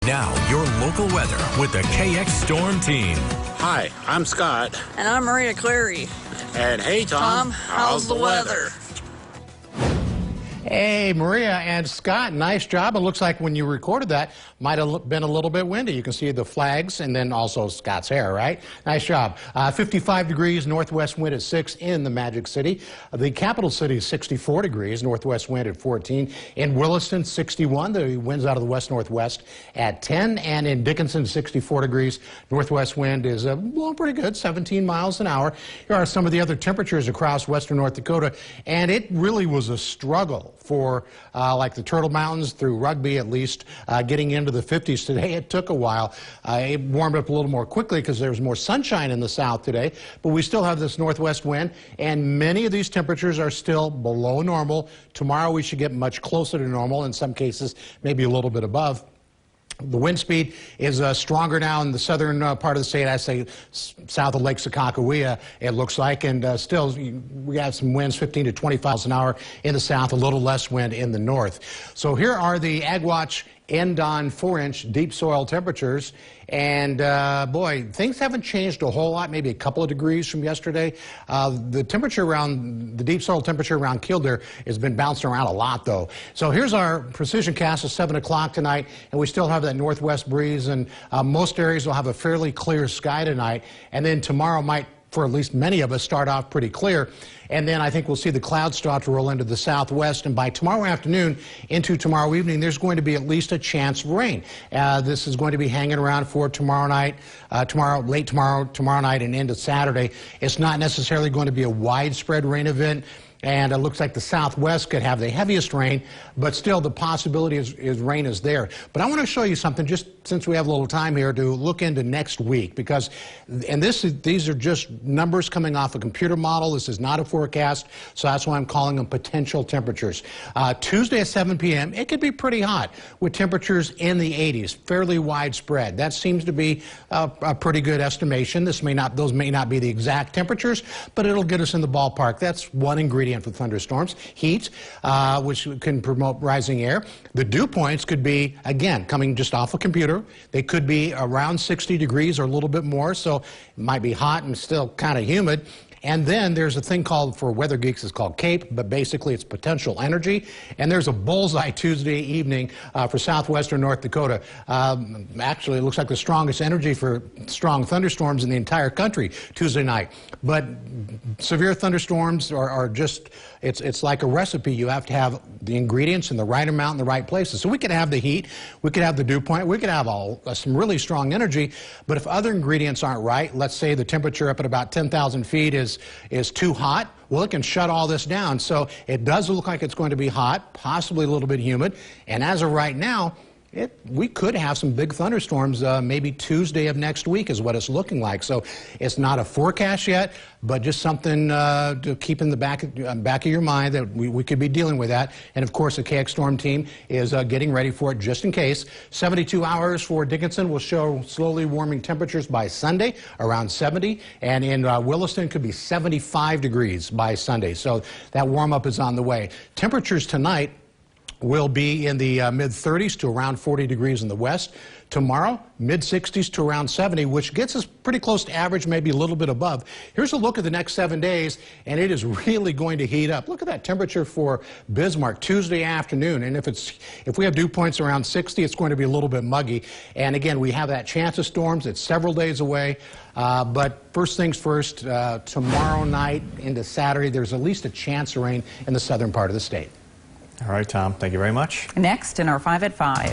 Now, your local weather with the KX Storm Team. Hi, I'm Scott. And I'm Maria Clary. And hey, Tom, how's the weather? Hey, Maria and Scott, nice job. It looks like when you recorded that, might have been a little bit windy. You can see the flags and then also Scott's hair, right? Nice job. 55 degrees, northwest wind at 6 in the Magic City. The capital city is 64 degrees, northwest wind at 14. In Williston, 61. The wind's out of the west-northwest at 10. And in Dickinson, 64 degrees. Northwest wind is blowing pretty good, 17 miles an hour. Here are some of the other temperatures across western North Dakota. And it really was a struggle for like the Turtle Mountains through Rugby, at least getting into the 50s today. It took a while. It warmed up a little more quickly because there's more sunshine in the south today, but we still have this northwest wind, and many of these temperatures are still below normal. Tomorrow we should get much closer to normal, in some cases maybe a little bit above. The wind speed is stronger now in the southern part of the state. I say south of Lake Sakakawea, it looks like, and still we have some winds 15 to 25 miles an hour in the south, a little less wind in the north. So here are the AgWatch end on 4-inch deep soil temperatures, and boy, things haven't changed a whole lot, maybe a couple of degrees from yesterday. The temperature around, the deep soil temperature around Kildare has been bouncing around a lot though. So here's our precision cast at 7 o'clock tonight, and we still have that northwest breeze, and most areas will have a fairly clear sky tonight, and then tomorrow might, for at least many of us, start off pretty clear. And then I think we'll see the clouds start to roll into the southwest. And by tomorrow afternoon into tomorrow evening, there's going to be at least a chance of rain. This is going to be hanging around for tomorrow night, late tomorrow night and into Saturday. It's not necessarily going to be a widespread rain event. And it looks like the southwest could have the heaviest rain, but still the possibility is rain is there. But I want to show you something, just since we have a little time here, to look into next week, because, and these are just numbers coming off a computer model. This is not a forecast, so that's why I'm calling them potential temperatures. Tuesday at 7 p.m., it could be pretty hot with temperatures in the 80s, fairly widespread. That seems to be a pretty good estimation. Those may not be the exact temperatures, but it'll get us in the ballpark. That's one ingredient for thunderstorms. Heat, which can promote rising air. The dew points could be, again, coming just off a computer. They could be around 60 degrees or a little bit more, so it might be hot and still kind of humid. And then there's a thing called, for weather geeks, it's called CAPE, but basically it's potential energy. And there's a bullseye Tuesday evening for southwestern North Dakota. Actually, it looks like the strongest energy for strong thunderstorms in the entire country Tuesday night. But severe thunderstorms are just, it's like a recipe. You have to have the ingredients in the right amount in the right places. So we could have the heat, we could have the dew point, we could have some really strong energy, but if other ingredients aren't right, let's say the temperature up at about 10,000 feet is too hot, well, it can shut all this down. So it does look like it's going to be hot, possibly a little bit humid, and as of right now, we could have some big thunderstorms maybe Tuesday of next week is what it's looking like. So it's not a forecast yet, but just something to keep in the back of your mind that we could be dealing with that. And of course, the KX Storm Team is getting ready for it just in case. 72 hours for Dickinson will show slowly warming temperatures by Sunday, around 70. And in Williston could be 75 degrees by Sunday. So that warm up is on the way. Temperatures tonight will be in the mid-30s to around 40 degrees in the west. Tomorrow, mid-60s to around 70, which gets us pretty close to average, maybe a little bit above. Here's a look at the next 7 days, and it is really going to heat up. Look at that temperature for Bismarck Tuesday afternoon, and if we have dew points around 60, it's going to be a little bit muggy. And again, we have that chance of storms. It's several days away, but first things first, tomorrow night into Saturday, there's at least a chance of rain in the southern part of the state. All right, Tom, thank you very much. Next in our 5 at 5.